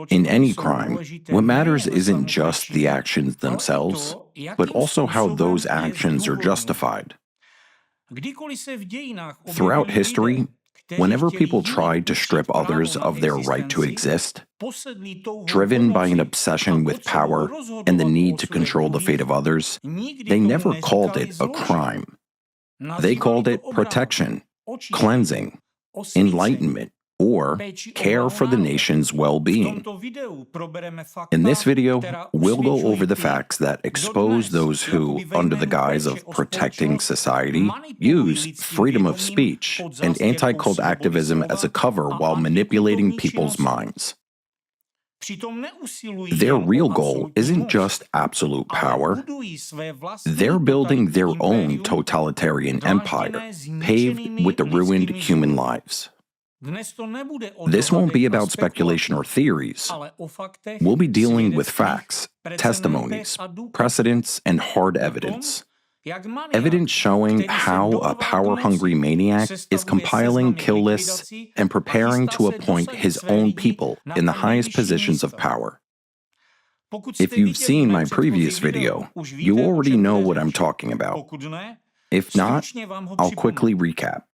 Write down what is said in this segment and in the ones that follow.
In any crime, what matters isn't just the actions themselves, but also how those actions are justified. Throughout history, whenever people tried to strip others of their right to exist, driven by an obsession with power and the need to control the fate of others, they never called it a crime. They called it protection, cleansing, enlightenment, or care for the nation's well-being. In this video, we'll go over the facts that expose those who, under the guise of protecting society, use freedom of speech and anti-cult activism as a cover while manipulating people's minds. Their real goal isn't just absolute power. They're building their own totalitarian empire, paved with the ruined human lives. This won't be about speculation or theories. We'll be dealing with facts, testimonies, precedents, and hard evidence. Evidence showing how a power-hungry maniac is compiling kill lists and preparing to appoint his own people in the highest positions of power. If you've seen my previous video, you already know what I'm talking about. If not, I'll quickly recap.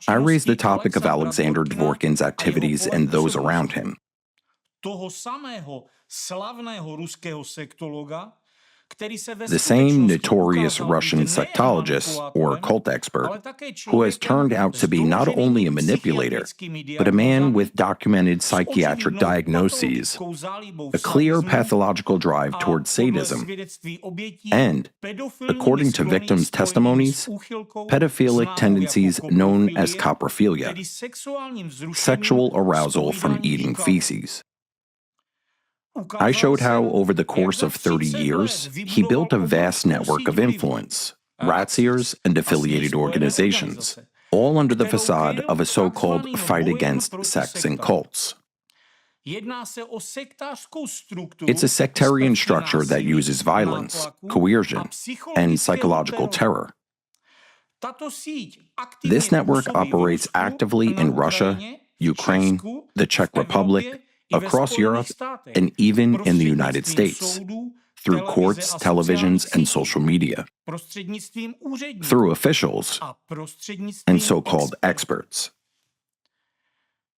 I raised the topic of Alexander Dworkin's activities and those around him. The same notorious Russian sectologist or cult expert who has turned out to be not only a manipulator, but a man with documented psychiatric diagnoses, a clear pathological drive towards sadism, and, according to victims' testimonies, pedophilic tendencies known as coprophilia, sexual arousal from eating feces. I showed how, over the course of 30 years, he built a vast network of influence, razzias, and affiliated organizations, all under the facade of a so-called fight against sects and cults. It's a sectarian structure that uses violence, coercion, and psychological terror. This network operates actively in Russia, Ukraine, the Czech Republic, across Europe, and even in the United States, through courts, televisions, and social media, through officials, and so-called experts.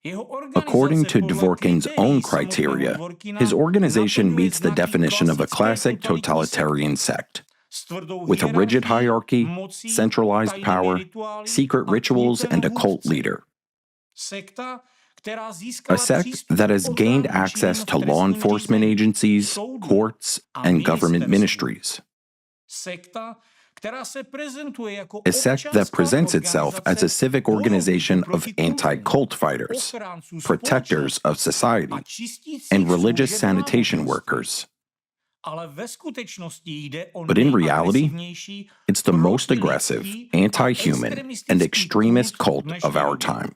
According to Dworkin's own criteria, his organization meets the definition of a classic totalitarian sect, with a rigid hierarchy, centralized power, secret rituals, and a cult leader. A sect that has gained access to law enforcement agencies, courts, and government ministries. A sect that presents itself as a civic organization of anti-cult fighters, protectors of society, and religious sanitation workers. But in reality, it's the most aggressive, anti-human, and extremist cult of our time.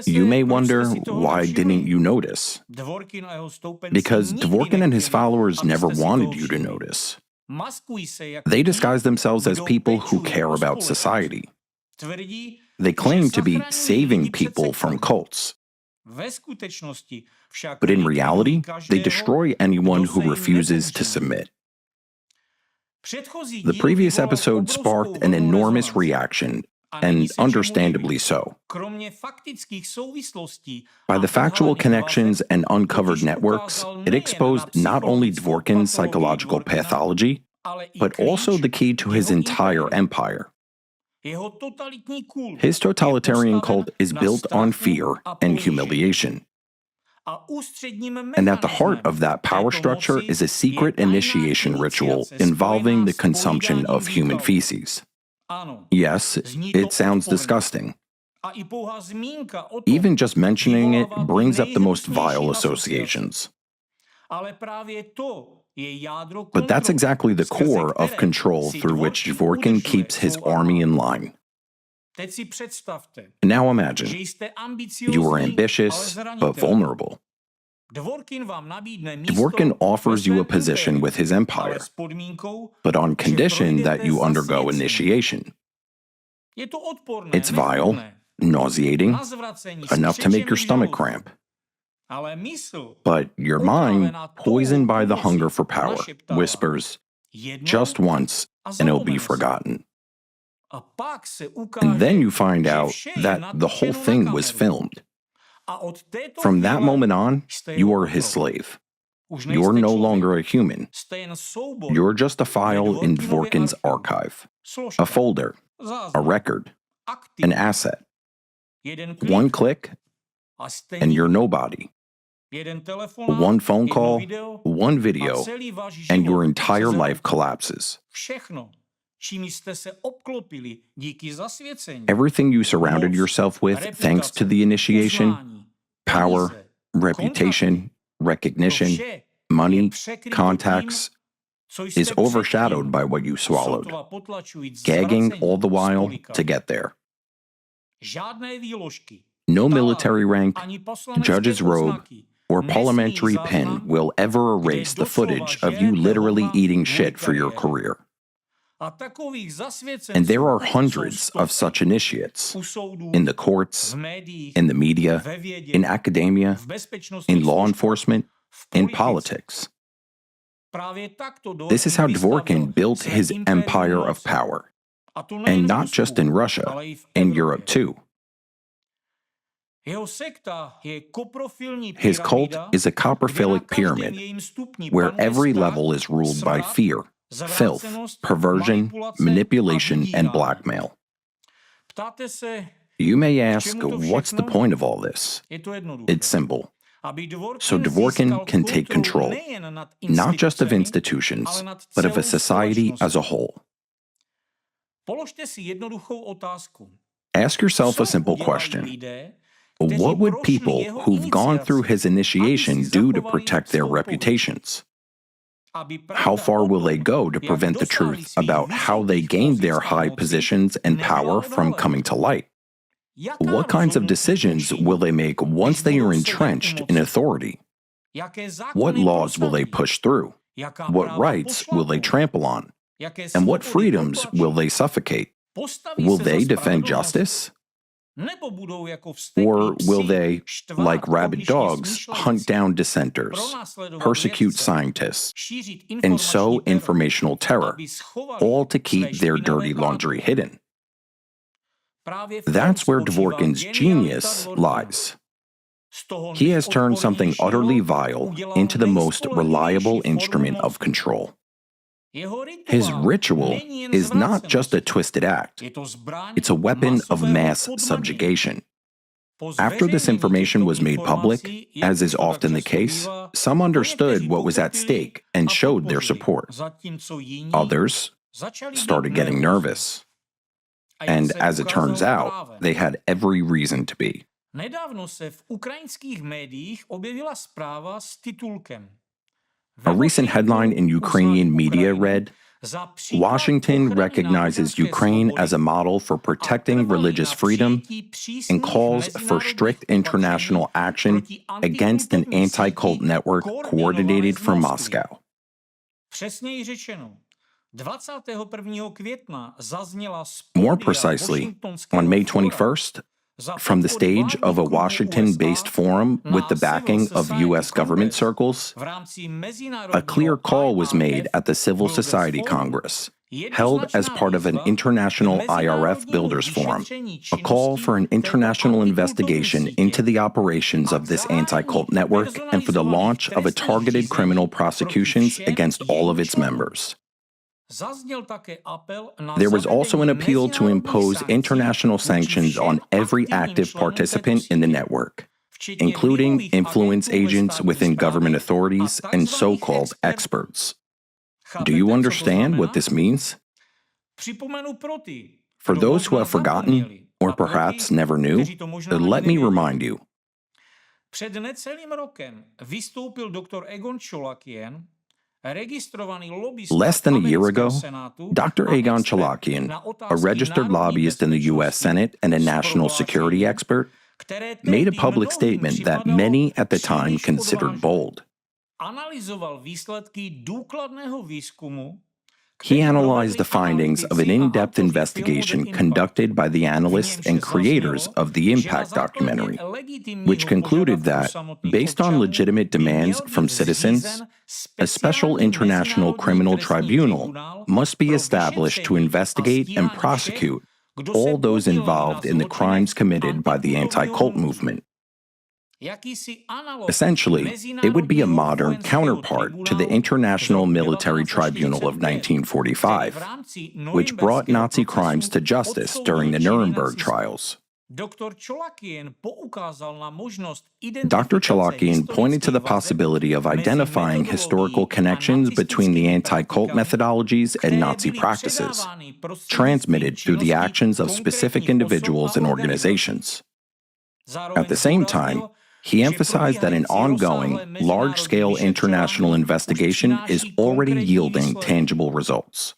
You may wonder, why didn't you notice? Because Dworkin and his followers never wanted you to notice. They disguise themselves as people who care about society. They claim to be saving people from cults. But in reality, they destroy anyone who refuses to submit. The previous episode sparked an enormous reaction, and understandably so. By the factual connections and uncovered networks, it exposed not only Dworkin's psychological pathology, but also the key to his entire empire. His totalitarian cult is built on fear and humiliation. And at the heart of that power structure is a secret initiation ritual involving the consumption of human feces. Yes, it sounds disgusting. Even just mentioning it brings up the most vile associations. But that's exactly the core of control through which Dworkin keeps his army in line. Now imagine, you are ambitious but vulnerable. Dworkin offers you a position with his empire, but on condition that you undergo initiation. It's vile, nauseating, enough to make your stomach cramp. But your mind, poisoned by the hunger for power, whispers, just once, and it'll be forgotten. And then you find out that the whole thing was filmed. From that moment on, you are his slave. You're no longer a human. You're just a file in Dworkin's archive, a folder, a record, an asset. One click, and you're nobody. One phone call, one video, and your entire life collapses. Everything you surrounded yourself with thanks to the initiation, power, reputation, recognition, money, contacts, is overshadowed by what you swallowed, gagging all the while to get there. No military rank, judge's robe, or parliamentary pen will ever erase the footage of you literally eating shit for your career. And there are hundreds of such initiates in the courts, in the media, in academia, in law enforcement, in politics. This is how Dworkin built his empire of power. And not just in Russia, in Europe too. His cult is a coprophilic pyramid where every level is ruled by fear, filth, perversion, manipulation, and blackmail. You may ask, what's the point of all this? It's simple. So Dworkin can take control, not just of institutions, but of a society as a whole. Ask yourself a simple question. What would people who've gone through his initiation do to protect their reputations? How far will they go to prevent the truth about how they gained their high positions and power from coming to light? What kinds of decisions will they make once they are entrenched in authority? What laws will they push through? What rights will they trample on? And what freedoms will they suffocate? Will they defend justice? Or will they, like rabid dogs, hunt down dissenters, persecute scientists, and sow informational terror, all to keep their dirty laundry hidden? That's where Dworkin's genius lies. He has turned something utterly vile into the most reliable instrument of control. His ritual is not just a twisted act. It's a weapon of mass subjugation. After this information was made public, as is often the case, some understood what was at stake and showed their support. Others started getting nervous. And as it turns out, they had every reason to be. A recent headline in Ukrainian media read, "Washington recognizes Ukraine as a model for protecting religious freedom and calls for strict international action against an anti-cult network coordinated from Moscow." More precisely, on May 21st, from the stage of a Washington-based forum with the backing of U.S. government circles, a clear call was made at the Civil Society Congress, held as part of an international IRF Builders Forum, a call for an international investigation into the operations of this anti-cult network and for the launch of a targeted criminal prosecutions against all of its members. There was also an appeal to impose international sanctions on every active participant in the network, including influence agents within government authorities and so-called experts. Do you understand what this means? For those who have forgotten, or perhaps never knew, let me remind you. Less than a year ago, Dr. Egon Chalakian, a registered lobbyist in the U.S. Senate and a national security expert, made a public statement that many at the time considered bold. He analyzed the findings of an in-depth investigation conducted by the analysts and creators of the Impact documentary, which concluded that, based on legitimate demands from citizens, a special international criminal tribunal must be established to investigate and prosecute all those involved in the crimes committed by the anti-cult movement. Essentially, it would be a modern counterpart to the International Military Tribunal of 1945, which brought Nazi crimes to justice during the Nuremberg trials. Dr. Chalakian pointed to the possibility of identifying historical connections between the anti-cult methodologies and Nazi practices, transmitted through the actions of specific individuals and organizations. At the same time, he emphasized that an ongoing, large-scale international investigation is already yielding tangible results.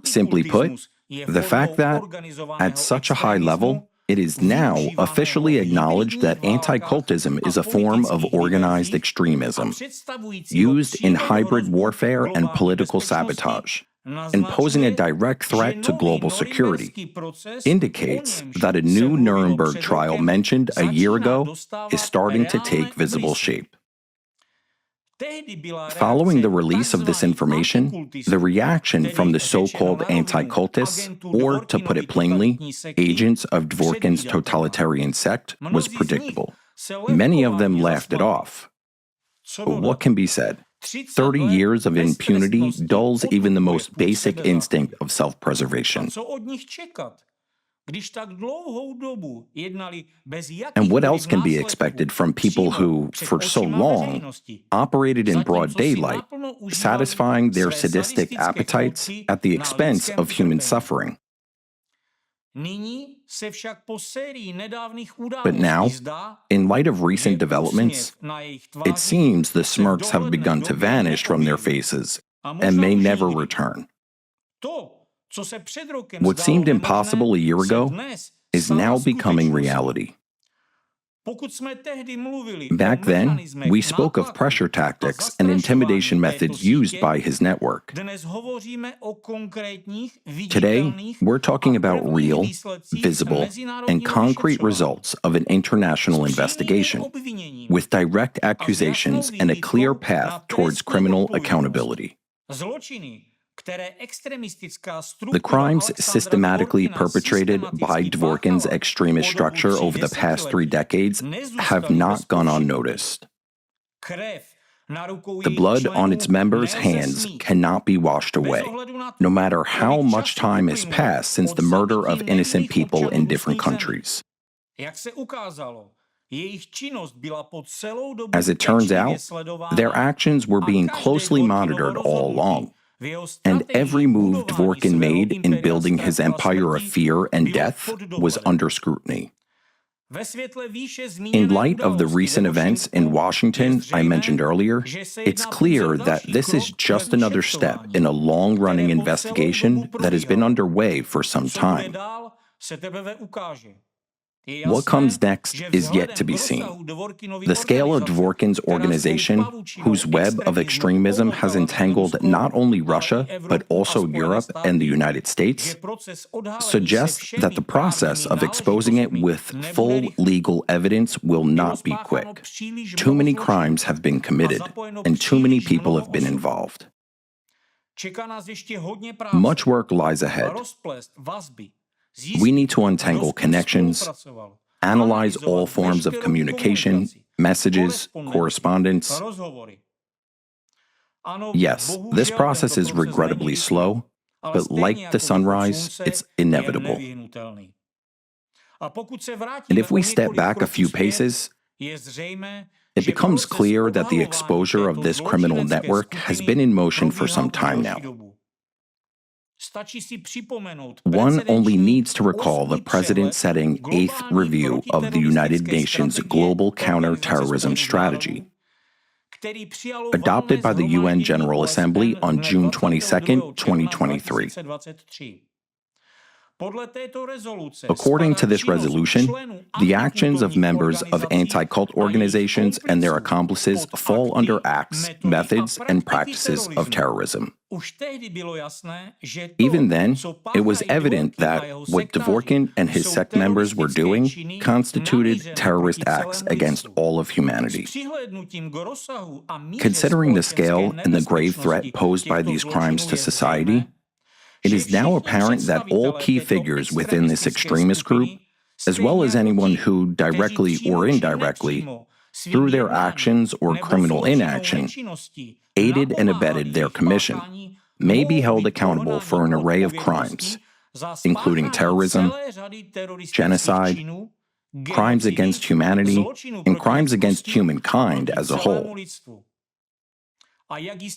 Simply put, the fact that, at such a high level, it is now officially acknowledged that anti-cultism is a form of organized extremism, used in hybrid warfare and political sabotage, and posing a direct threat to global security, indicates that a new Nuremberg trial mentioned a year ago is starting to take visible shape. Following the release of this information, the reaction from the so-called anti-cultists, or to put it plainly, agents of Dworkin's totalitarian sect, was predictable. Many of them laughed it off. But what can be said? 30 years of impunity dulls even the most basic instinct of self-preservation. And what else can be expected from people who, for so long, operated in broad daylight, satisfying their sadistic appetites at the expense of human suffering? But now, in light of recent developments, it seems the smirks have begun to vanish from their faces and may never return. What seemed impossible a year ago is now becoming reality. Back then, we spoke of pressure tactics and intimidation methods used by his network. Today, we're talking about real, visible, and concrete results of an international investigation, with direct accusations and a clear path towards criminal accountability. The crimes systematically perpetrated by Dworkin's extremist structure over the past 3 decades have not gone unnoticed. The blood on its members' hands cannot be washed away, no matter how much time has passed since the murder of innocent people in different countries. As it turns out, their actions were being closely monitored all along. And every move Dworkin made in building his empire of fear and death was under scrutiny. In light of the recent events in Washington I mentioned earlier, it's clear that this is just another step in a long-running investigation that has been underway for some time. What comes next is yet to be seen. The scale of Dworkin's organization, whose web of extremism has entangled not only Russia, but also Europe and the United States, suggests that the process of exposing it with full legal evidence will not be quick. Too many crimes have been committed, and too many people have been involved. Much work lies ahead. We need to untangle connections, analyze all forms of communication, messages, correspondence. Yes, this process is regrettably slow, but like the sunrise, it's inevitable. And if we step back a few paces, it becomes clear that the exposure of this criminal network has been in motion for some time now. One only needs to recall the precedent-setting 8th review of the United Nations Global Counter-Terrorism Strategy, adopted by the UN General Assembly on June 22, 2023. According to this resolution, the actions of members of anti-cult organizations and their accomplices fall under acts, methods, and practices of terrorism. Even then, it was evident that what Dvorkin and his sect members were doing constituted terrorist acts against all of humanity. Considering the scale and the grave threat posed by these crimes to society, it is now apparent that all key figures within this extremist group, as well as anyone who, directly or indirectly, through their actions or criminal inaction, aided and abetted their commission, may be held accountable for an array of crimes, including terrorism, genocide, crimes against humanity, and crimes against humankind as a whole.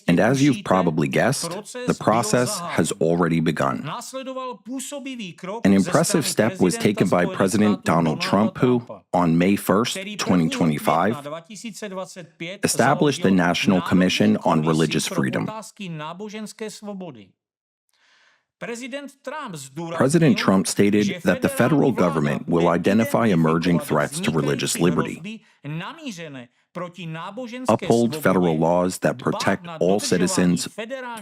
And as you've probably guessed, the process has already begun. An impressive step was taken by President Donald Trump, who, on May 1st, 2025, established the National Commission on Religious Freedom. President Trump stated that the federal government will identify emerging threats to religious liberty, uphold federal laws that protect all citizens'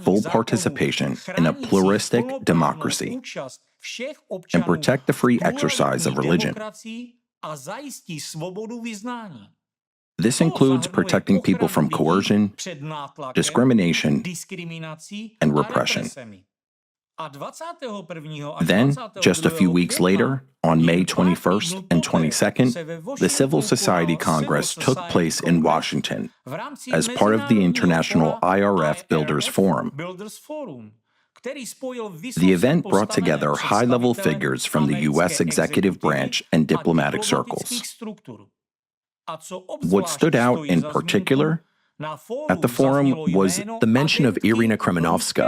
full participation in a pluralistic democracy, and protect the free exercise of religion. This includes protecting people from coercion, discrimination, and repression. Then, just a few weeks later, on May 21st and 22nd, the Civil Society Congress took place in Washington as part of the International IRF Builders Forum. The event brought together high-level figures from the U.S. executive branch and diplomatic circles. What stood out in particular at the forum was the mention of Irina Kremenovska,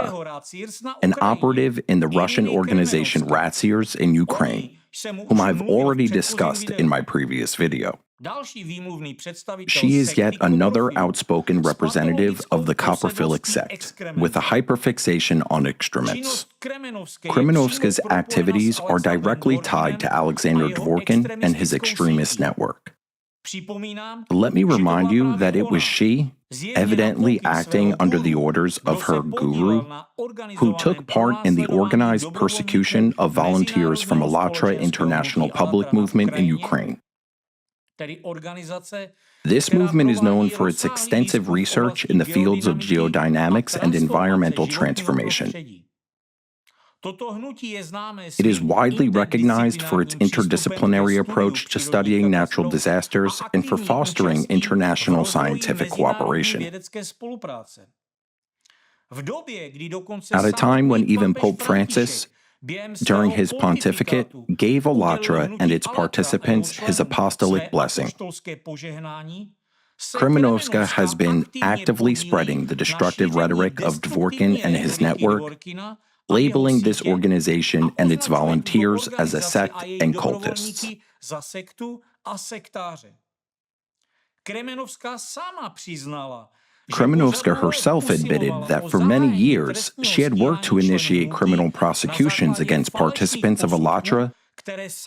an operative in the Russian organization Razziers in Ukraine, whom I've already discussed in my previous video. She is yet another outspoken representative of the coprophilic sect, with a hyperfixation on excrements. Kremenovska's activities are directly tied to Alexander Dvorkin and his extremist network. Let me remind you that it was she, evidently acting under the orders of her guru, who took part in the organized persecution of volunteers from Alatra International Public Movement in Ukraine. This movement is known for its extensive research in the fields of geodynamics and environmental transformation. It is widely recognized for its interdisciplinary approach to studying natural disasters and for fostering international scientific cooperation. At a time when even Pope Francis, during his pontificate, gave Alatra and its participants his apostolic blessing, Kremenovska has been actively spreading the destructive rhetoric of Dvorkin and his network, labeling this organization and its volunteers as a sect and cultists. Kremenovska herself admitted that for many years she had worked to initiate criminal prosecutions against participants of Alatra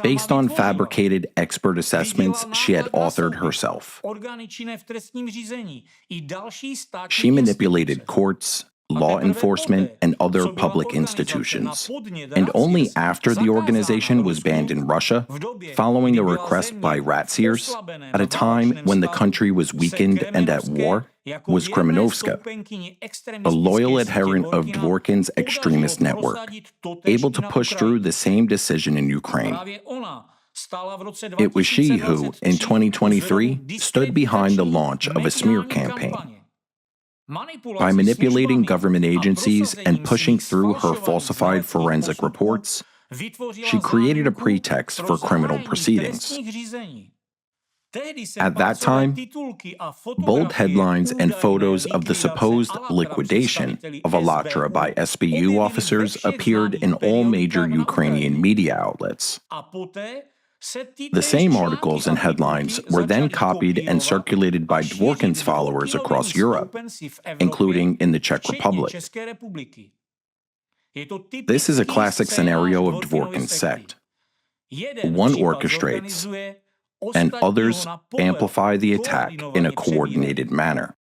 based on fabricated expert assessments she had authored herself. She manipulated courts, law enforcement, and other public institutions. And only after the organization was banned in Russia, following a request by Razziers, at a time when the country was weakened and at war, was Kremenovska, a loyal adherent of Dvorkin's extremist network, able to push through the same decision in Ukraine. It was she who, in 2023, stood behind the launch of a smear campaign. By manipulating government agencies and pushing through her falsified forensic reports, she created a pretext for criminal proceedings. At that time, bold headlines and photos of the supposed liquidation of Alatra by SBU officers appeared in all major Ukrainian media outlets. The same articles and headlines were then copied and circulated by Dvorkin's followers across Europe, including in the Czech Republic. This is a classic scenario of Dworkin's sect. One orchestrates, and others amplify the attack in a coordinated manner.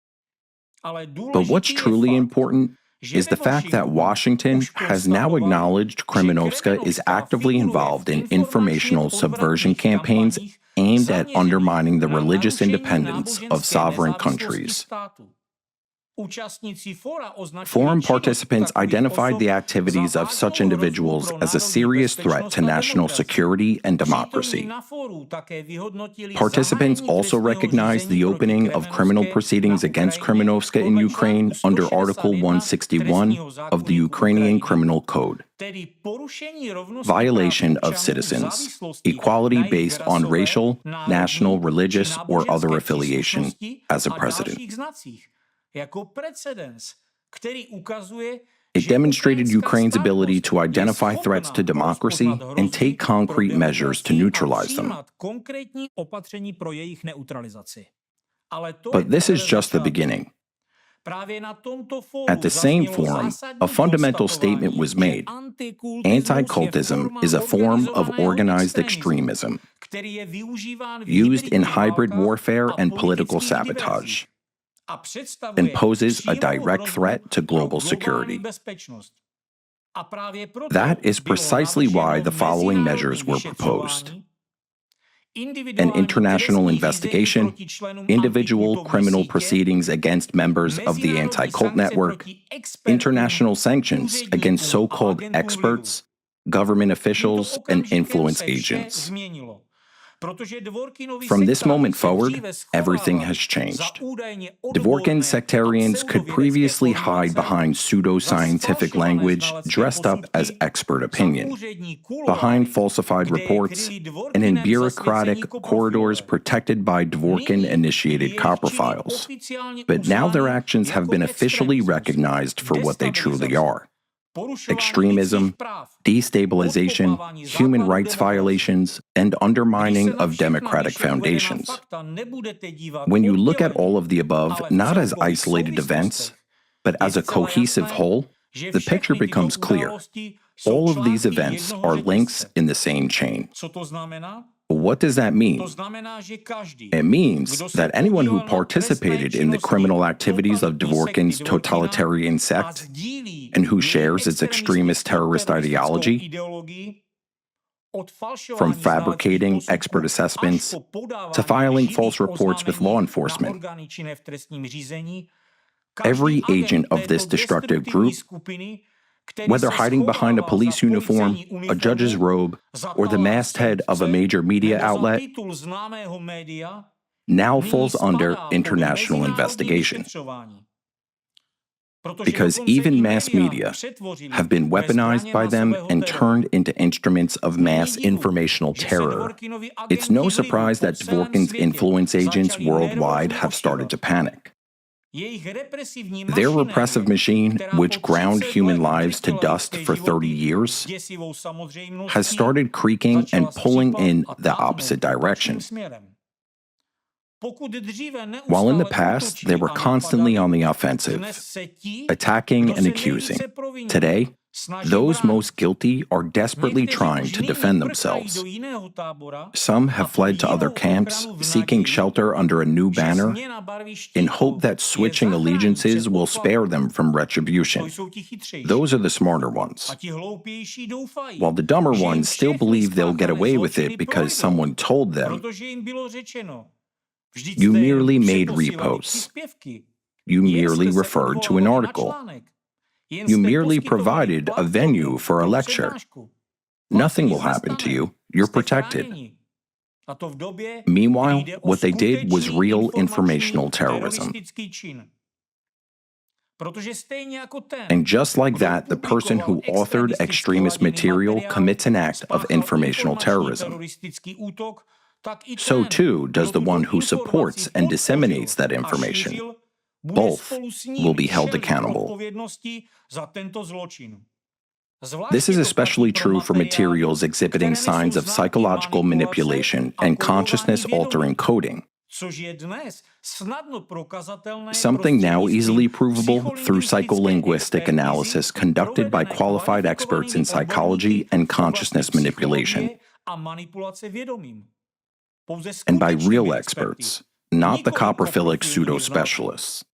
But what's truly important is the fact that Washington has now acknowledged Kremenovska is actively involved in informational subversion campaigns aimed at undermining the religious independence of sovereign countries. Forum participants identified the activities of such individuals as a serious threat to national security and democracy. Participants also recognized the opening of criminal proceedings against Kremenovska in Ukraine under Article 161 of the Ukrainian Criminal Code. Violation of citizens, equality based on racial, national, religious, or other affiliation as a precedent. It demonstrated Ukraine's ability to identify threats to democracy and take concrete measures to neutralize them. But this is just the beginning. At the same forum, a fundamental statement was made. Anti-cultism is a form of organized extremism, used in hybrid warfare and political sabotage, and poses a direct threat to global security. That is precisely why the following measures were proposed: an international investigation, individual criminal proceedings against members of the anti-cult network, international sanctions against so-called experts, government officials, and influence agents. From this moment forward, everything has changed. Dworkin's sectarians could previously hide behind pseudo-scientific language dressed up as expert opinion, behind falsified reports, and in bureaucratic corridors protected by Dworkin-initiated copper files. But now their actions have been officially recognized for what they truly are: extremism, destabilization, human rights violations, and undermining of democratic foundations. When you look at all of the above not as isolated events, but as a cohesive whole, the picture becomes clear. All of these events are links in the same chain. What does that mean? It means that anyone who participated in the criminal activities of Dworkin's totalitarian sect and who shares its extremist terrorist ideology, from fabricating expert assessments to filing false reports with law enforcement, every agent of this destructive group, whether hiding behind a police uniform, a judge's robe, or the masthead of a major media outlet, now falls under international investigation. Because even mass media have been weaponized by them and turned into instruments of mass informational terror. It's no surprise that Dworkin's influence agents worldwide have started to panic. Their repressive machine, which ground human lives to dust for 30 years, has started creaking and pulling in the opposite direction. While in the past, they were constantly on the offensive, attacking and accusing, today, those most guilty are desperately trying to defend themselves. Some have fled to other camps, seeking shelter under a new banner, in hope that switching allegiances will spare them from retribution. Those are the smarter ones. While the dumber ones still believe they'll get away with it because someone told them. You merely made reposts. You merely referred to an article. You merely provided a venue for a lecture. Nothing will happen to you. You're protected. Meanwhile, what they did was real informational terrorism. And just like that, the person who authored extremist material commits an act of informational terrorism. So too does the one who supports and disseminates that information. Both will be held accountable. This is especially true for materials exhibiting signs of psychological manipulation and consciousness-altering coding. Something now easily provable through psycholinguistic analysis conducted by qualified experts in psychology and consciousness manipulation, and by real experts, not the coprophilic pseudo-specialists.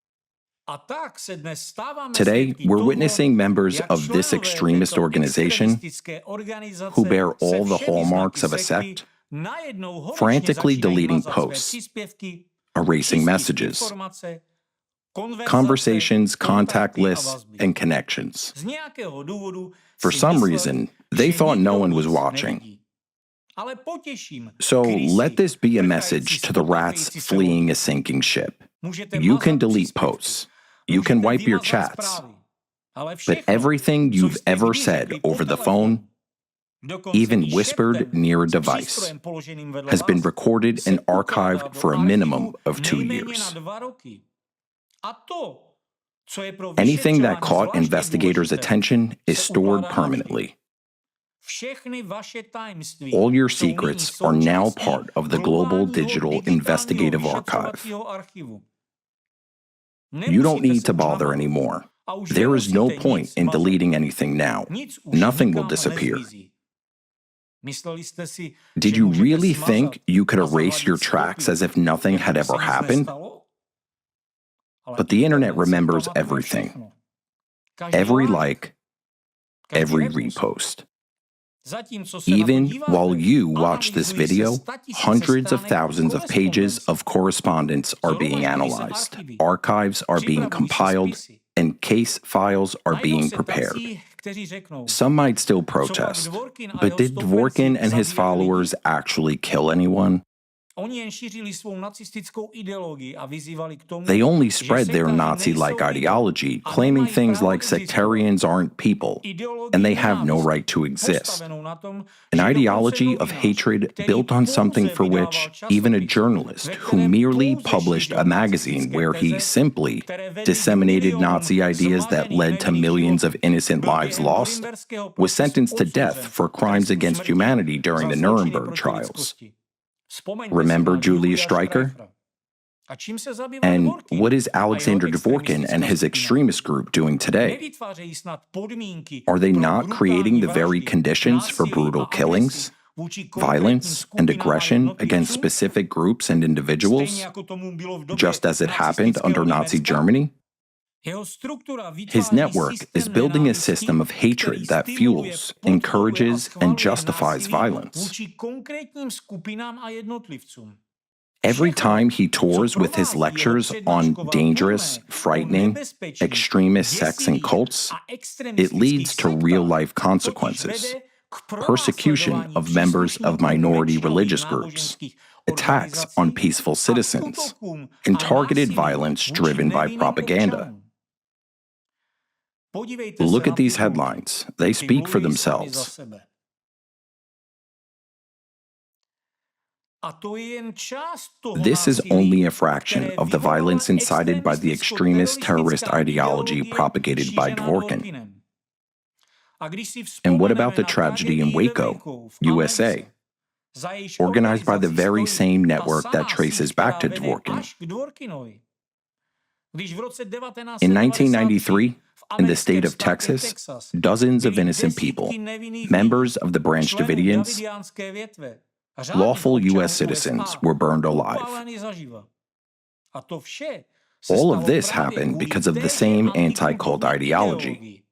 Today, we're witnessing members of this extremist organization, who bear all the hallmarks of a sect, frantically deleting posts, erasing messages, conversations, contact lists, and connections. For some reason, they thought no one was watching. So let this be a message to the rats fleeing a sinking ship. You can delete posts. You can wipe your chats. But everything you've ever said over the phone, even whispered near a device, has been recorded and archived for a minimum of 2 years. Anything that caught investigators' attention is stored permanently. All your secrets are now part of the global digital investigative archive. You don't need to bother anymore. There is no point in deleting anything now. Nothing will disappear. Did you really think you could erase your tracks as if nothing had ever happened? But the internet remembers everything. Every like, every repost. Even while you watch this video, hundreds of thousands of pages of correspondence are being analyzed, archives are being compiled, and case files are being prepared. Some might still protest, but did Dworkin and his followers actually kill anyone? They only spread their Nazi-like ideology, claiming things like sectarians aren't people, and they have no right to exist. An ideology of hatred built on something for which even a journalist who merely published a magazine where he simply disseminated Nazi ideas that led to millions of innocent lives lost was sentenced to death for crimes against humanity during the Nuremberg trials. Remember Julius Streicher? And what is Alexander Dworkin and his extremist group doing today? Are they not creating the very conditions for brutal killings, violence, and aggression against specific groups and individuals, just as it happened under Nazi Germany? His network is building a system of hatred that fuels, encourages, and justifies violence. Every time he tours with his lectures on dangerous, frightening, extremist sects and cults, it leads to real-life consequences: persecution of members of minority religious groups, attacks on peaceful citizens, and targeted violence driven by propaganda. Look at these headlines. They speak for themselves. This is only a fraction of the violence incited by the extremist terrorist ideology propagated by Dworkin. And what about the tragedy in Waco, USA, organized by the very same network that traces back to Dworkin? In 1993, in the state of Texas, dozens of innocent people, members of the Branch Davidians, lawful U.S. citizens, were burned alive. All of this happened because of the same anti-cult ideology.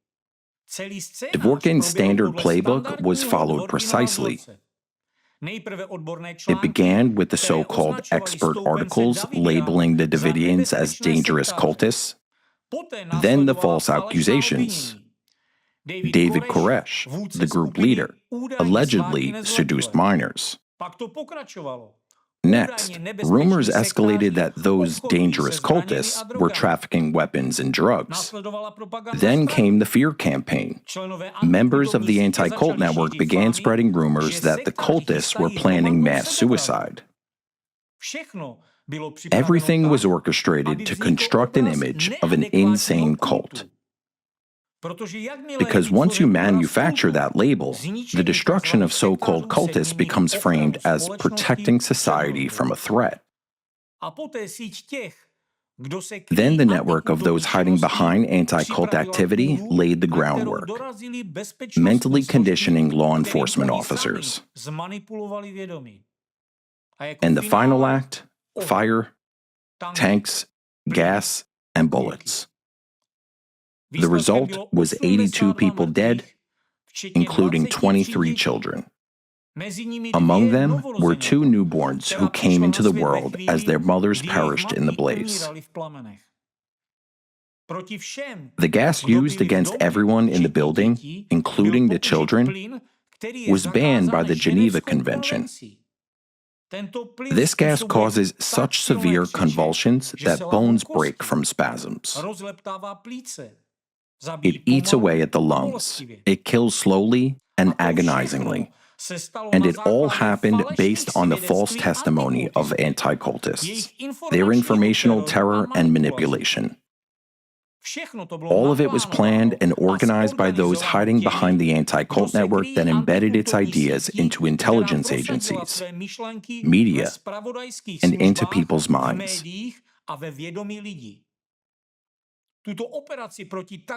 Dworkin's standard playbook was followed precisely. It began with the so-called expert articles labeling the Davidians as dangerous cultists, then the false accusations. David Koresh, the group leader, allegedly seduced minors. Next, rumors escalated that those dangerous cultists were trafficking weapons and drugs. Then came the fear campaign. Members of the anti-cult network began spreading rumors that the cultists were planning mass suicide. Everything was orchestrated to construct an image of an insane cult. Because once you manufacture that label, the destruction of so-called cultists becomes framed as protecting society from a threat. Then the network of those hiding behind anti-cult activity laid the groundwork, mentally conditioning law enforcement officers. And the final act? Fire, tanks, gas, and bullets. The result was 82 people dead, including 23 children. Among them were 2 newborns who came into the world as their mothers perished in the blaze. The gas used against everyone in the building, including the children, was banned by the Geneva Convention. This gas causes such severe convulsions that bones break from spasms. It eats away at the lungs. It kills slowly and agonizingly. And it all happened based on the false testimony of anti-cultists, their informational terror and manipulation. All of it was planned and organized by those hiding behind the anti-cult network that embedded its ideas into intelligence agencies, media, and into people's minds.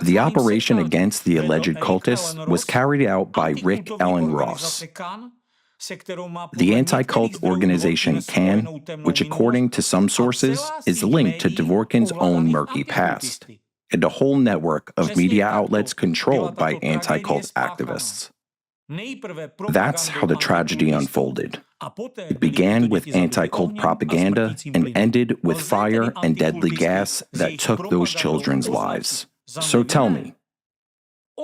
The operation against the alleged cultists was carried out by Rick Allen Ross. The anti-cult organization CAN, which according to some sources is linked to Dvorkin's own murky past, and a whole network of media outlets controlled by anti-cult activists. That's how the tragedy unfolded. It began with anti-cult propaganda and ended with fire and deadly gas that took those children's lives. So tell me,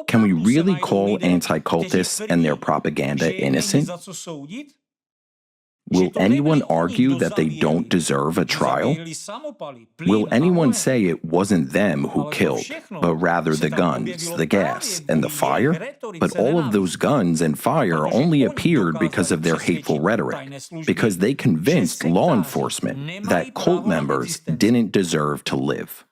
can we really call anti-cultists and their propaganda innocent? Will anyone argue that they don't deserve a trial? Will anyone say it wasn't them who killed, but rather the guns, the gas, and the fire? But all of those guns and fire only appeared because of their hateful rhetoric, because they convinced law enforcement that cult members didn't deserve to live.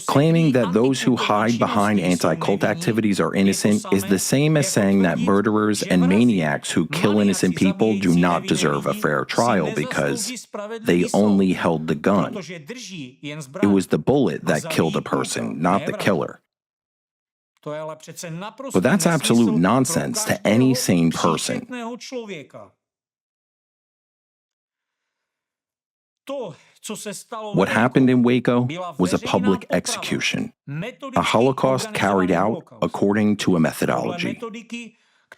Claiming that those who hide behind anti-cult activities are innocent is the same as saying that murderers and maniacs who kill innocent people do not deserve a fair trial because they only held the gun. It was the bullet that killed a person, not the killer. But that's absolute nonsense to any sane person. What happened in Waco was a public execution, a Holocaust carried out according to a methodology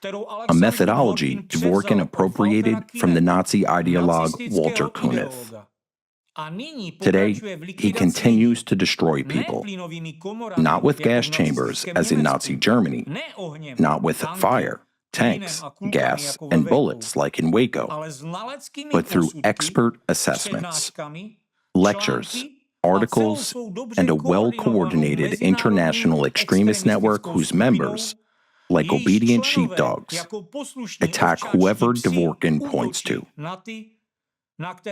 Dworkin appropriated from the Nazi ideologue Walter Koenig. Today, he continues to destroy people, not with gas chambers as in Nazi Germany, not with fire, tanks, gas, and bullets like in Waco, but through expert assessments, lectures, articles, and a well-coordinated international extremist network whose members, like obedient sheepdogs, attack whoever Dworkin points to. But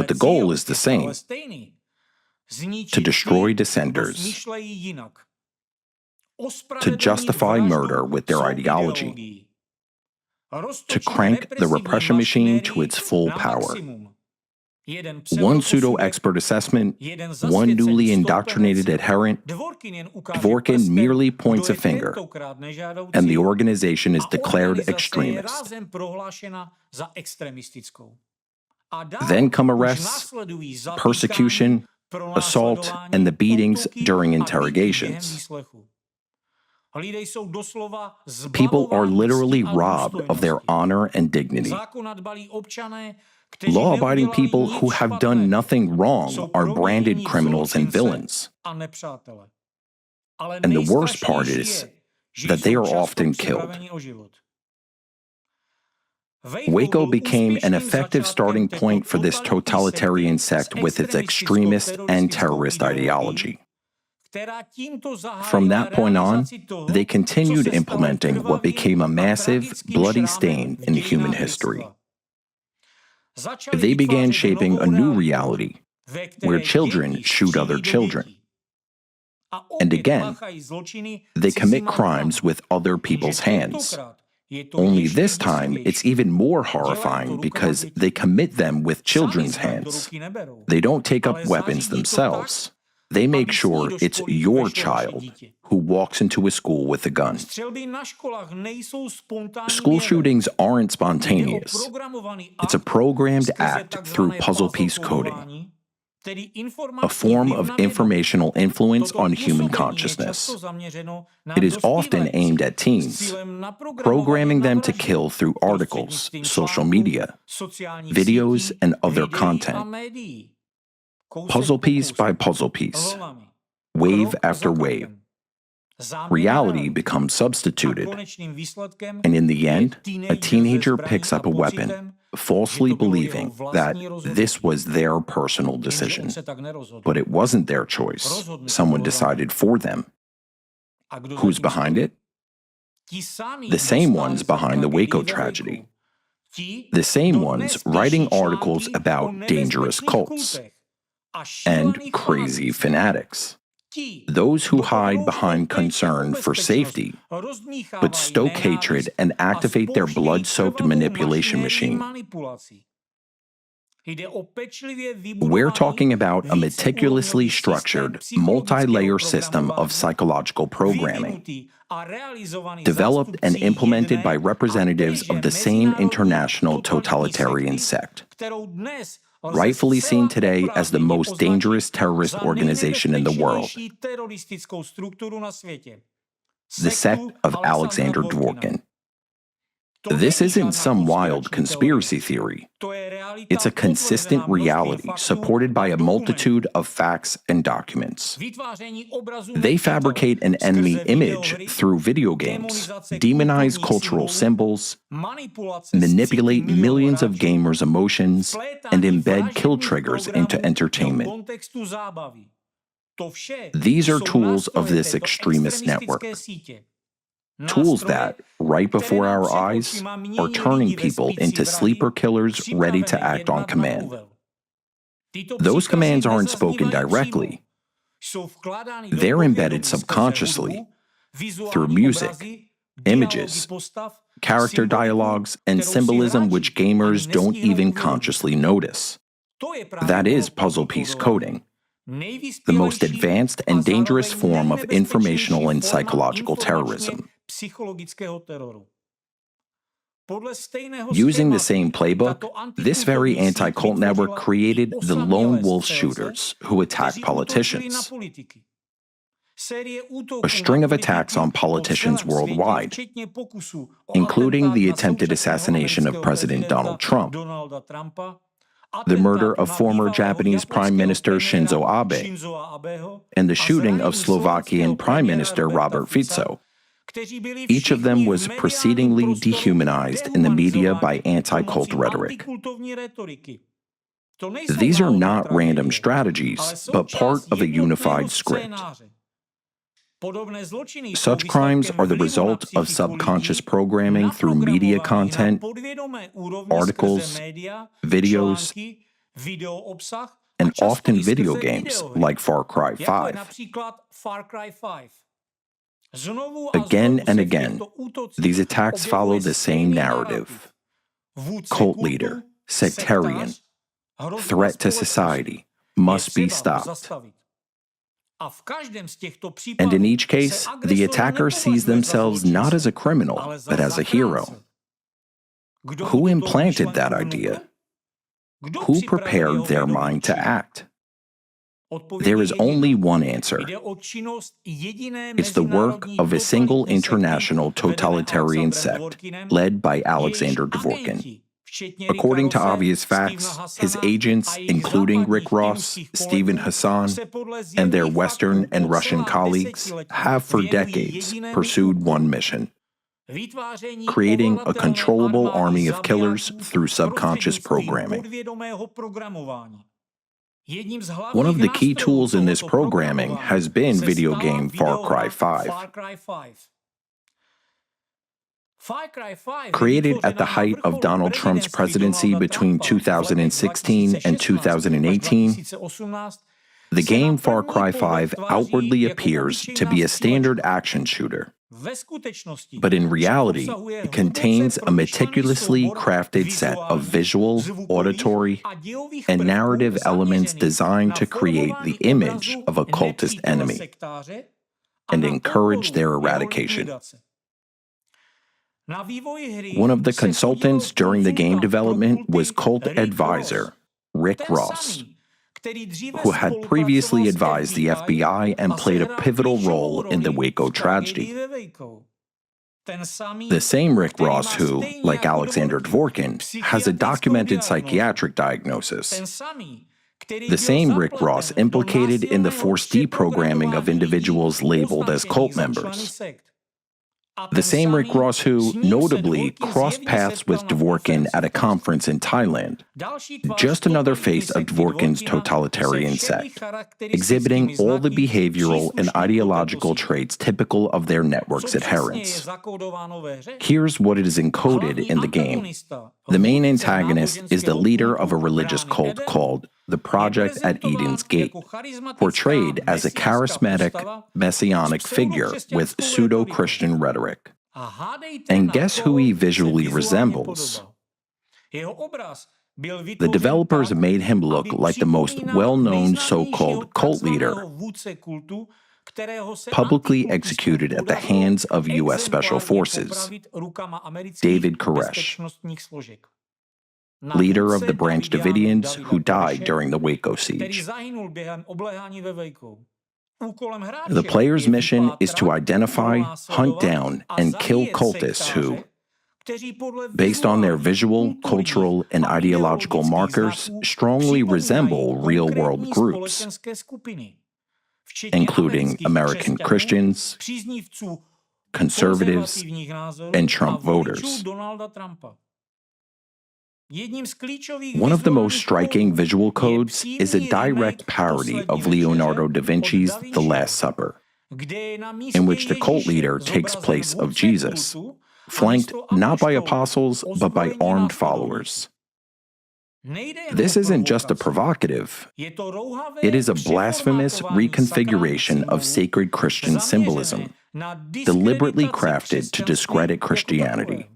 the goal is the same: to destroy dissenters, to justify murder with their ideology, to crank the repression machine to its full power. One pseudo-expert assessment, one newly indoctrinated adherent, Dworkin merely points a finger, and the organization is declared extremist. Then come arrests, persecution, assault, and the beatings during interrogations. People are literally robbed of their honor and dignity. Law-abiding people who have done nothing wrong are branded criminals and villains. And the worst part is that they are often killed. Waco became an effective starting point for this totalitarian sect with its extremist and terrorist ideology. From that point on, they continued implementing what became a massive, bloody stain in human history. They began shaping a new reality, where children shoot other children. And again, they commit crimes with other people's hands, Only this time, it's even more horrifying because they commit them with children's hands. They don't take up weapons themselves. They make sure it's your child who walks into a school with a gun. School shootings aren't spontaneous. It's a programmed act through puzzle piece coding, a form of informational influence on human consciousness. It is often aimed at teens, programming them to kill through articles, social media, videos, and other content. Puzzle piece by puzzle piece, wave after wave. Reality becomes substituted, and in the end, a teenager picks up a weapon, falsely believing that this was their personal decision. But it wasn't their choice. Someone decided for them. Who's behind it? The same ones behind the Waco tragedy. The same ones writing articles about dangerous cults and crazy fanatics. Those who hide behind concern for safety, but stoke hatred and activate their blood-soaked manipulation machine. We're talking about a meticulously structured, multi-layer system of psychological programming, developed and implemented by representatives of the same international totalitarian sect, rightfully seen today as the most dangerous terrorist organization in the world, the sect of Alexander Dworkin. This isn't some wild conspiracy theory. It's a consistent reality supported by a multitude of facts and documents. They fabricate an enemy image through video games, demonize cultural symbols, manipulate millions of gamers' emotions, and embed kill triggers into entertainment. These are tools of this extremist network. Tools that, right before our eyes, are turning people into sleeper killers ready to act on command. Those commands aren't spoken directly. They're embedded subconsciously through music, images, character dialogues, and symbolism which gamers don't even consciously notice. That is puzzle piece coding, the most advanced and dangerous form of informational and psychological terrorism. Using the same playbook, this very anti-cult network created the lone wolf shooters who attack politicians. A string of attacks on politicians worldwide, including the attempted assassination of President Donald Trump, the murder of former Japanese Prime Minister Shinzo Abe, and the shooting of Slovakian Prime Minister Robert Fico. Each of them was proceedingly dehumanized in the media by anti-cult rhetoric. These are not random strategies, but part of a unified script. Such crimes are the result of subconscious programming through media content, articles, videos, and often video games like Far Cry 5. Again and again, these attacks follow the same narrative. Cult leader, sectarian, threat to society, must be stopped. And in each case, the attacker sees themselves not as a criminal, but as a hero. Who implanted that idea? Who prepared their mind to act? There is only one answer. It's the work of a single international totalitarian sect led by Alexander Dworkin. According to obvious facts, his agents, including Rick Ross, Stephen Hassan, and their Western and Russian colleagues, have for decades pursued one mission: creating a controllable army of killers through subconscious programming. One of the key tools in this programming has been video game Far Cry 5. Created at the height of Donald Trump's presidency between 2016 and 2018, the game Far Cry 5 outwardly appears to be a standard action shooter, But in reality, it contains a meticulously crafted set of visual, auditory, and narrative elements designed to create the image of a cultist enemy and encourage their eradication. One of the consultants during the game development was cult advisor Rick Ross, who had previously advised the FBI and played a pivotal role in the Waco tragedy. The same Rick Ross who, like Alexander Dworkin, has a documented psychiatric diagnosis. The same Rick Ross implicated in the forced deprogramming of individuals labeled as cult members. The same Rick Ross who, notably, crossed paths with Dworkin at a conference in Thailand. Just another face of Dworkin's totalitarian sect, exhibiting all the behavioral and ideological traits typical of their network's adherents. Here's what it is encoded in the game. The main antagonist is the leader of a religious cult called the Project at Eden's Gate, portrayed as a charismatic, messianic figure with pseudo-Christian rhetoric. And guess who he visually resembles? The developers made him look like the most well-known so-called cult leader, publicly executed at the hands of U.S. Special Forces, David Koresh, leader of the Branch Davidians who died during the Waco siege. The player's mission is to identify, hunt down, and kill cultists who, based on their visual, cultural, and ideological markers, strongly resemble real-world groups, including American Christians, conservatives, and Trump voters. One of the most striking visual codes is a direct parody of Leonardo da Vinci's The Last Supper, in which the cult leader takes place of Jesus, flanked not by apostles but by armed followers. This isn't just a provocative, it is a blasphemous reconfiguration of sacred Christian symbolism, deliberately crafted to discredit Christianity.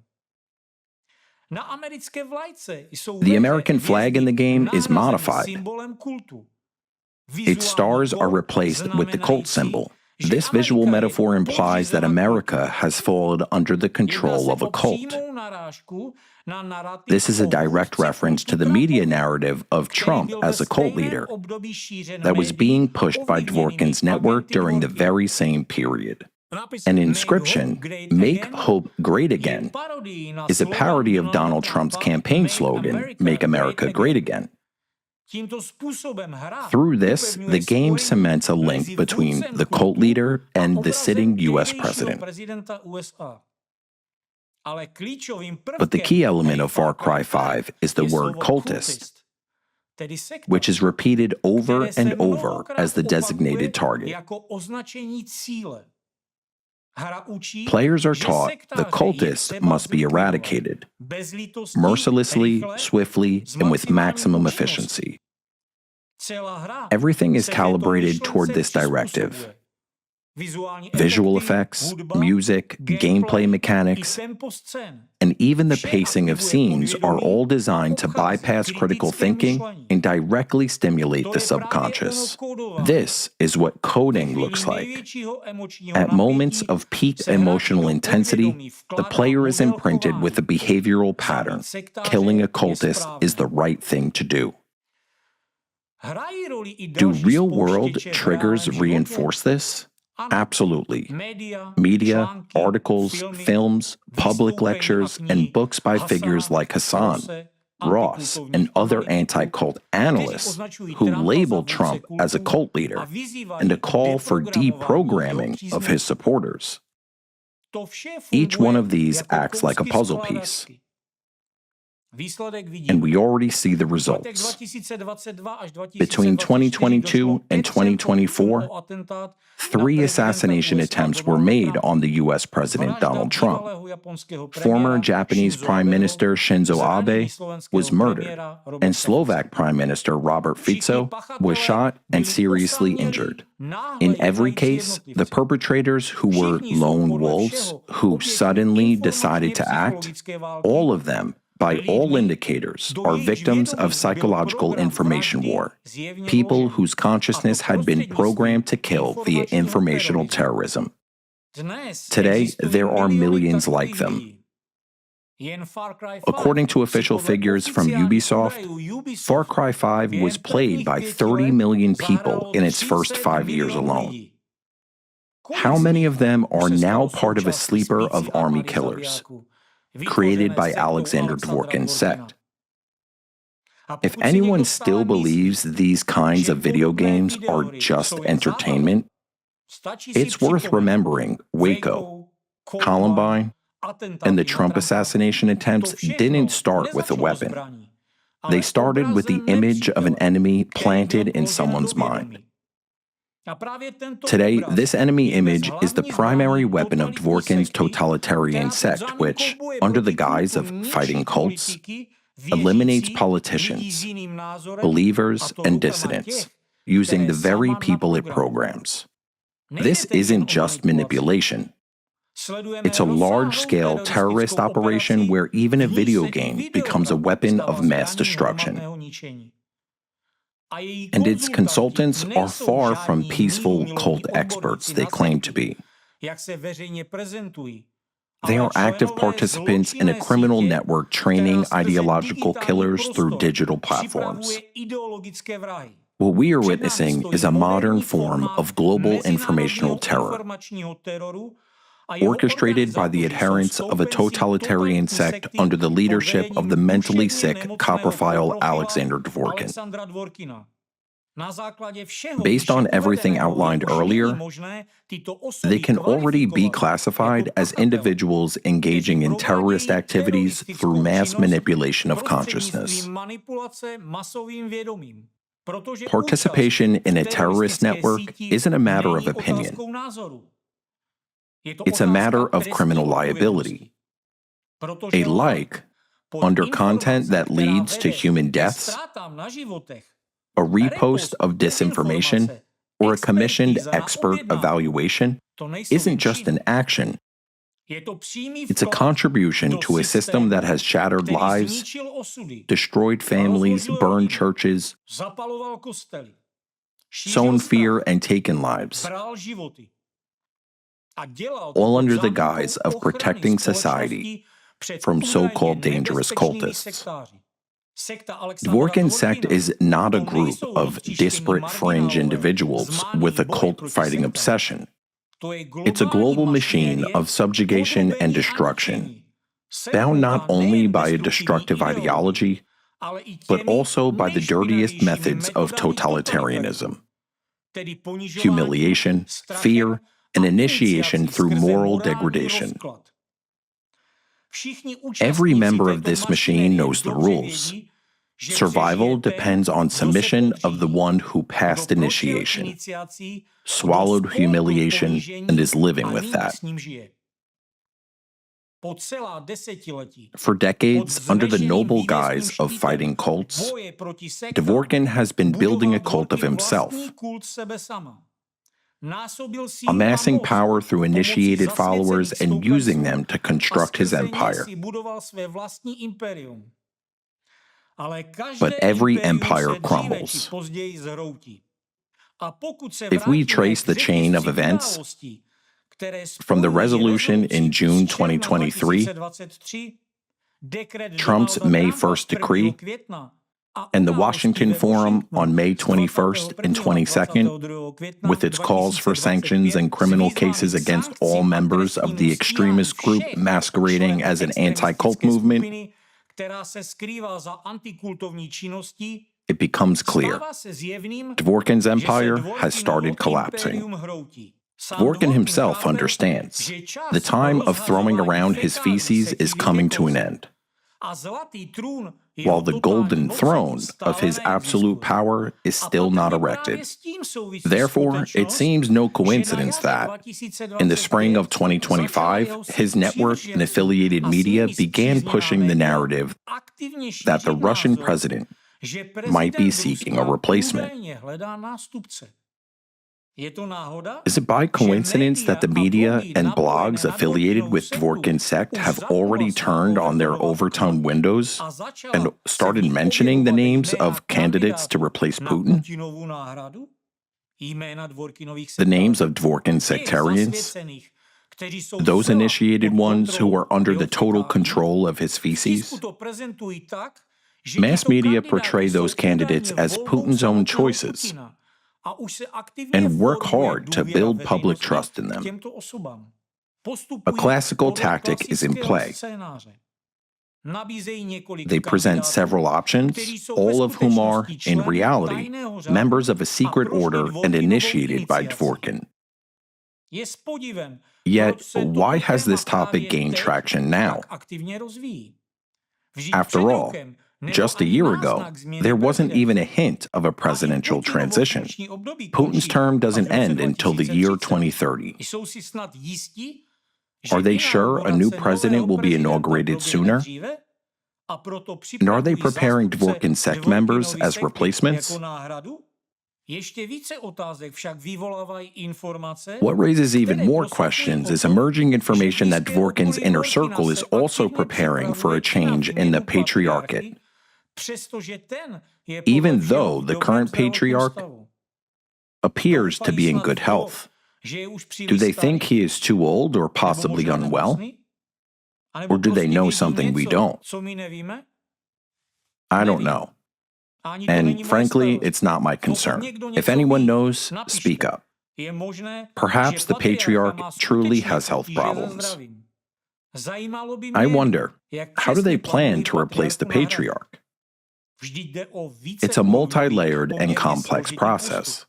The American flag in the game is modified. Its stars are replaced with the cult symbol. This visual metaphor implies that America has fallen under the control of a cult. This is a direct reference to the media narrative of Trump as a cult leader that was being pushed by Dworkin's network during the very same period. An inscription, "Make Hope Great Again," is a parody of Donald Trump's campaign slogan, "Make America Great Again." Through this, the game cements a link between the cult leader and the sitting U.S. president. But the key element of Far Cry 5 is the word cultist, which is repeated over and over as the designated target. Players are taught the cultists must be eradicated, mercilessly, swiftly, and with maximum efficiency. Everything is calibrated toward this directive. Visual effects, music, gameplay mechanics, and even the pacing of scenes are all designed to bypass critical thinking and directly stimulate the subconscious. This is what coding looks like. At moments of peak emotional intensity, the player is imprinted with a behavioral pattern. Killing a cultist is the right thing to do. Do real-world triggers reinforce this? Absolutely. Media, articles, films, public lectures, and books by figures like Hassan, Ross, and other anti-cult analysts who label Trump as a cult leader and a call for deprogramming of his supporters. Each one of these acts like a puzzle piece. And we already see the results. Between 2022 and 2024, 3 assassination attempts were made on the U.S. President Donald Trump. Former Japanese Prime Minister Shinzo Abe was murdered, and Slovak Prime Minister Robert Fico was shot and seriously injured. In every case, the perpetrators who were lone wolves who suddenly decided to act, all of them, by all indicators, are victims of psychological information war, people whose consciousness had been programmed to kill via informational terrorism. Today, there are millions like them. According to official figures from Ubisoft, Far Cry 5 was played by 30 million people in its first 5 years alone. How many of them are now part of a sleeper of army killers, created by Alexander Dworkin's sect? If anyone still believes these kinds of video games are just entertainment, it's worth remembering Waco, Columbine, and the Trump assassination attempts didn't start with a weapon. They started with the image of an enemy planted in someone's mind. Today, this enemy image is the primary weapon of Dworkin's totalitarian sect, which, under the guise of fighting cults, eliminates politicians, believers, and dissidents, using the very people it programs. This isn't just manipulation. It's a large-scale terrorist operation where even a video game becomes a weapon of mass destruction. And its consultants are far from peaceful cult experts they claim to be. They are active participants in a criminal network training ideological killers through digital platforms. What we are witnessing is a modern form of global informational terror, orchestrated by the adherents of a totalitarian sect under the leadership of the mentally sick copperphile Alexander Dworkin. Based on everything outlined earlier, they can already be classified as individuals engaging in terrorist activities through mass manipulation of consciousness. Participation in a terrorist network isn't a matter of opinion. It's a matter of criminal liability. A like under content that leads to human deaths, a repost of disinformation, or a commissioned expert evaluation isn't just an action. It's a contribution to a system that has shattered lives, destroyed families, burned churches, sown fear, and taken lives, all under the guise of protecting society from so-called dangerous cultists. Dworkin's sect is not a group of disparate fringe individuals with a cult-fighting obsession. It's a global machine of subjugation and destruction, bound not only by a destructive ideology, but also by the dirtiest methods of totalitarianism: humiliation, fear, and initiation through moral degradation. Every member of this machine knows the rules. Survival depends on submission of the one who passed initiation, swallowed humiliation, and is living with that. For decades, under the noble guise of fighting cults, Dworkin has been building a cult of himself, amassing power through initiated followers and using them to construct his empire. But every empire crumbles. If we trace the chain of events from the resolution in June 2023, Trump's May 1st decree, and the Washington Forum on May 21st and 22nd, with its calls for sanctions and criminal cases against all members of the extremist group masquerading as an anti-cult movement, it becomes clear Dworkin's empire has started collapsing. Dworkin himself understands the time of throwing around his feces is coming to an end. while the golden throne of his absolute power is still not erected. Therefore, it seems no coincidence that, in the spring of 2025, his network and affiliated media began pushing the narrative that the Russian president might be seeking a replacement. Is it by coincidence that the media and blogs affiliated with Dworkin's sect have already turned on their overtime windows and started mentioning the names of candidates to replace Putin? The names of Dworkin sectarians? Those initiated ones who are under the total control of his feces? Mass media portray those candidates as Putin's own choices and work hard to build public trust in them. A classical tactic is in play. They present several options, all of whom are, in reality, members of a secret order and initiated by Dworkin. Yet, why has this topic gained traction now? After all, just a year ago, there wasn't even a hint of a presidential transition. Putin's term doesn't end until the year 2030. Are they sure a new president will be inaugurated sooner? And are they preparing Dworkin sect members as replacements? What raises even more questions is emerging information that Dworkin's inner circle is also preparing for a change in the patriarchate. Even though the current patriarch appears to be in good health. Do they think he is too old or possibly unwell? Or do they know something we don't? I don't know. And frankly, it's not my concern. If anyone knows, speak up. Perhaps the patriarch truly has health problems. I wonder, how do they plan to replace the patriarch? It's a multi-layered and complex process.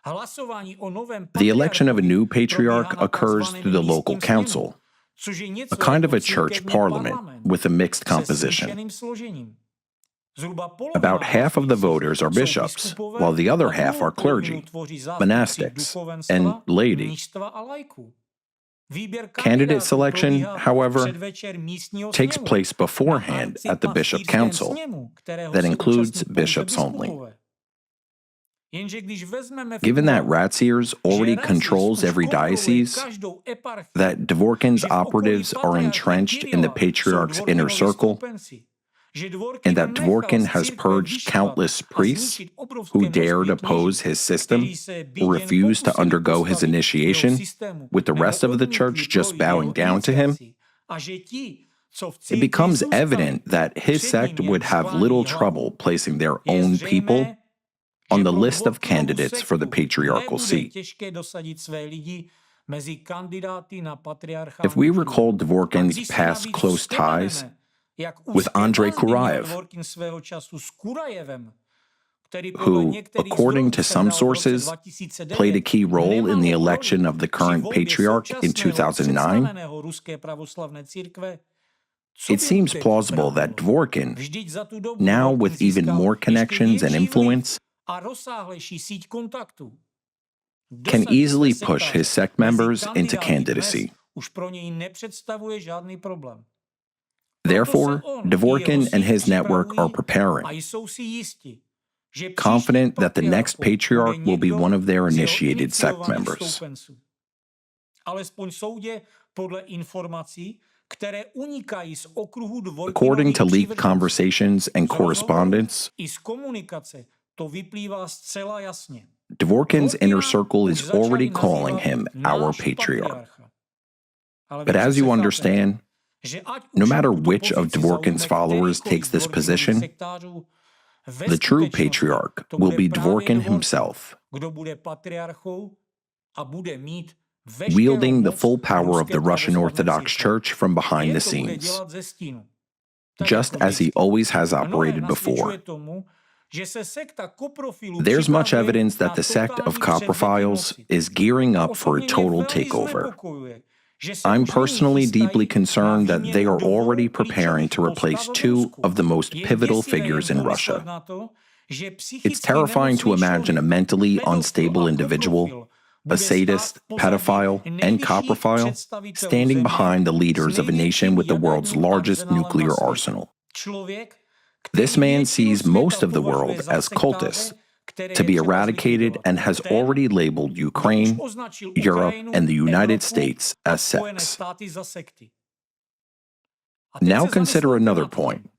The election of a new patriarch occurs through the local council, a kind of a church parliament with a mixed composition. About half of the voters are bishops, while the other half are clergy, monastics, and laity. Candidate selection, however, takes place beforehand at the bishop council, that includes bishops only. Given that Ratzier's already controls every diocese, that Dworkin's operatives are entrenched in the patriarch's inner circle, and that Dworkin has purged countless priests who dared oppose his system or refused to undergo his initiation, with the rest of the church just bowing down to him, it becomes evident that his sect would have little trouble placing their own people on the list of candidates for the patriarchal seat. If we recall Dworkin's past close ties with Andrei Kurayev, who, according to some sources, played a key role in the election of the current patriarch in 2009, it seems plausible that Dworkin, now with even more connections and influence, can easily push his sect members into candidacy. Therefore, Dworkin and his network are preparing, confident that the next patriarch will be one of their initiated sect members. According to leaked conversations and correspondence, Dworkin's inner circle is already calling him our patriarch. But as you understand, no matter which of Dworkin's followers takes this position, the true patriarch will be Dworkin himself, wielding the full power of the Russian Orthodox Church from behind the scenes, just as he always has operated before. There's much evidence that the sect of coprophiles is gearing up for a total takeover. I'm personally deeply concerned that they are already preparing to replace two of the most pivotal figures in Russia. It's terrifying to imagine a mentally unstable individual, a sadist, pedophile, and coprophile, standing behind the leaders of a nation with the world's largest nuclear arsenal. This man sees most of the world as cultists, to be eradicated, and has already labeled Ukraine, Europe, and the United States as sects. Now consider another point.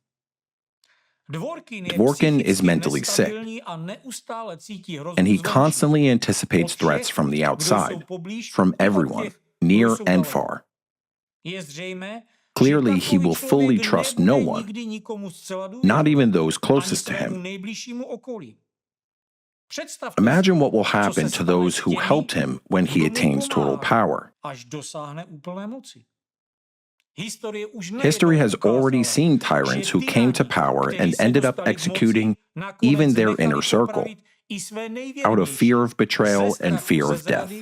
Dworkin is mentally sick, and he constantly anticipates threats from the outside, from everyone, near and far. Clearly, he will fully trust no one, not even those closest to him. Imagine what will happen to those who helped him when he attains total power. History has already seen tyrants who came to power and ended up executing even their inner circle, out of fear of betrayal and fear of death.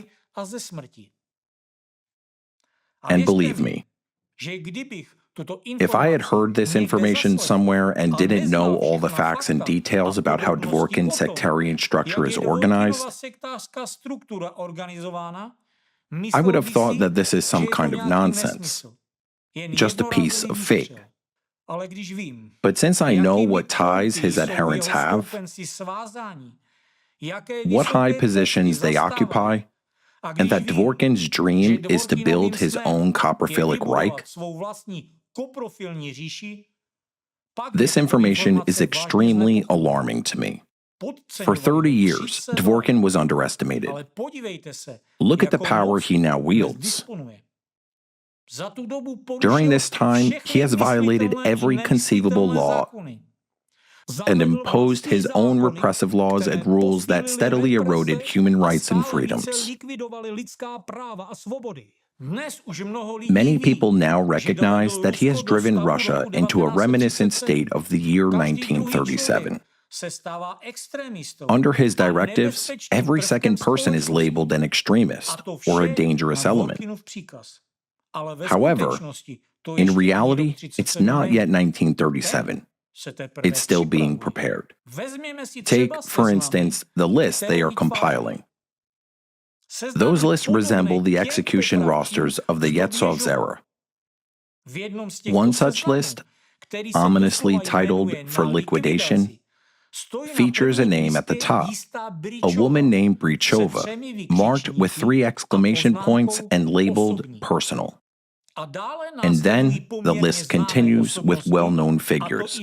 And believe me, if I had heard this information somewhere and didn't know all the facts and details about how Dworkin's sectarian structure is organized, I would have thought that this is some kind of nonsense, just a piece of fake. But since I know what ties his adherents have, what high positions they occupy, and that Dworkin's dream is to build his own coprophilic Reich, this information is extremely alarming to me. For 30 years, Dworkin was underestimated. Look at the power he now wields. During this time, he has violated every conceivable law and imposed his own repressive laws and rules that steadily eroded human rights and freedoms. Many people now recognize that he has driven Russia into a reminiscent state of the year 1937. Under his directives, every second person is labeled an extremist or a dangerous element. However, in reality, it's not yet 1937. It's still being prepared. Take, for instance, the list they are compiling. Those lists resemble the execution rosters of the Yezhov's era. One such list, ominously titled "For Liquidation," features a name at the top, a woman named Brichova, marked with 3 exclamation points and labeled "Personal." And then the list continues with well-known figures,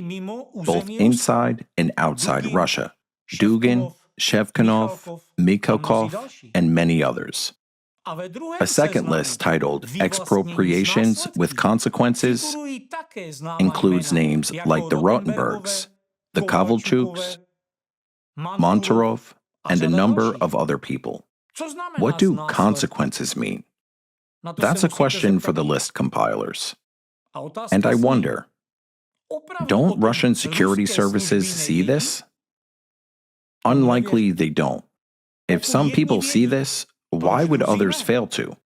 both inside and outside Russia: Dugin, Shevchenov, Mikhalkov, and many others. A second list titled Expropriations with Consequences includes names like the Rotenbergs, the Kovalchuks, Monterov, and a number of other people. What do consequences mean? That's a question for the list compilers. And I wonder, don't Russian security services see this? Unlikely they don't. If some people see this, why would others fail to?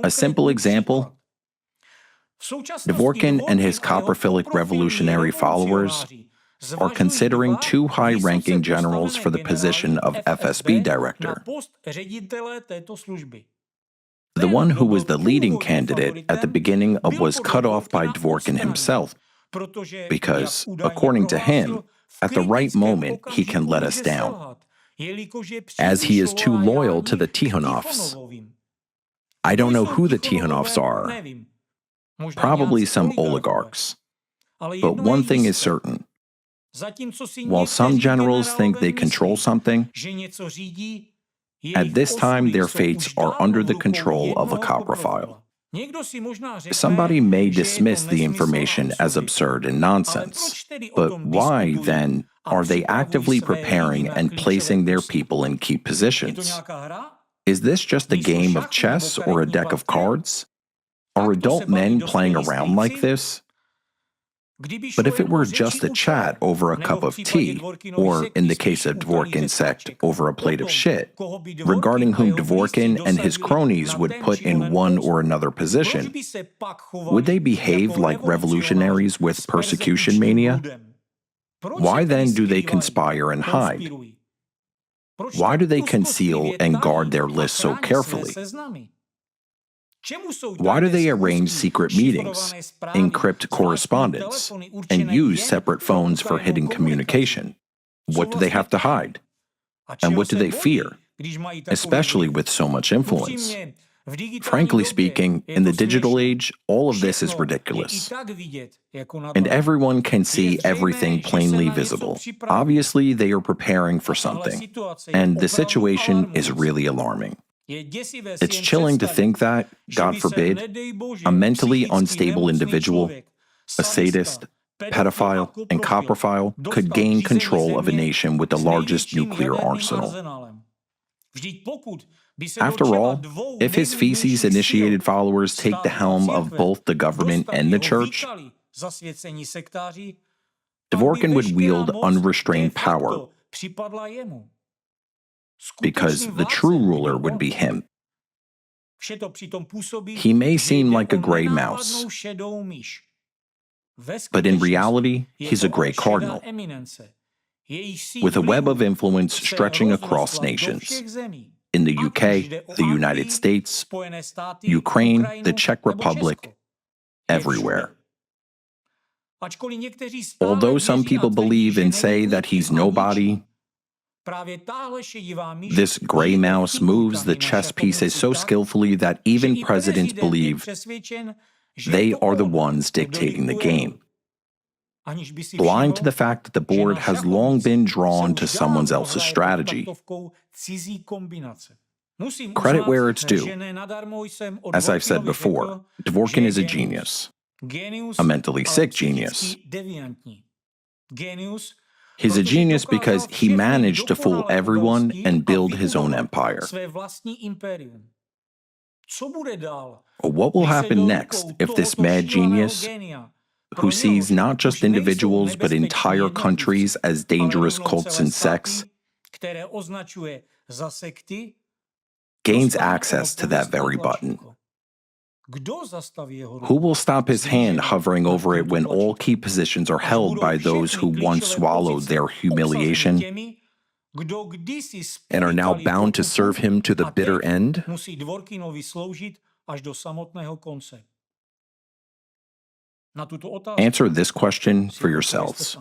A simple example: Dworkin and his coprophilic revolutionary followers are considering 2 high-ranking generals for the position of FSB director. The one who was the leading candidate at the beginning was cut off by Dworkin himself because, according to him, at the right moment he can let us down, as he is too loyal to the Tikhonovs. I don't know who the Tikhonovs are. Probably some oligarchs. But one thing is certain. While some generals think they control something, at this time their fates are under the control of a coprophile. Somebody may dismiss the information as absurd and nonsense, but why, then, are they actively preparing and placing their people in key positions? Is this just a game of chess or a deck of cards? Are adult men playing around like this? But if it were just a chat over a cup of tea, or in the case of Dvorkin's sect, over a plate of shit, regarding whom Dvorkin and his cronies would put in one or another position, would they behave like revolutionaries with persecution mania? Why then do they conspire and hide? Why do they conceal and guard their lists so carefully? Why do they arrange secret meetings, encrypt correspondence, and use separate phones for hidden communication? What do they have to hide? And what do they fear, especially with so much influence? Frankly speaking, in the digital age, all of this is ridiculous. And everyone can see everything plainly visible. Obviously, they are preparing for something, and the situation is really alarming. It's chilling to think that, God forbid, a mentally unstable individual, a sadist, pedophile, and coprophile could gain control of a nation with the largest nuclear arsenal. After all, if his feces-initiated followers take the helm of both the government and the church, Dvorkin would wield unrestrained power, because the true ruler would be him. He may seem like a gray mouse, but in reality, he's a gray cardinal, with a web of influence stretching across nations. In the UK, the United States, Ukraine, the Czech Republic, everywhere. Although some people believe and say that he's nobody, this gray mouse moves the chess pieces so skillfully that even presidents believe they are the ones dictating the game, blind to the fact that the board has long been drawn to someone else's strategy. Credit where it's due. As I've said before, Dvorkin is a genius, a mentally sick genius. He's a genius because he managed to fool everyone and build his own empire. What will happen next if this mad genius, who sees not just individuals but entire countries as dangerous cults and sects, gains access to that very button? Who will stop his hand hovering over it when all key positions are held by those who once swallowed their humiliation and are now bound to serve him to the bitter end? Answer this question for yourselves.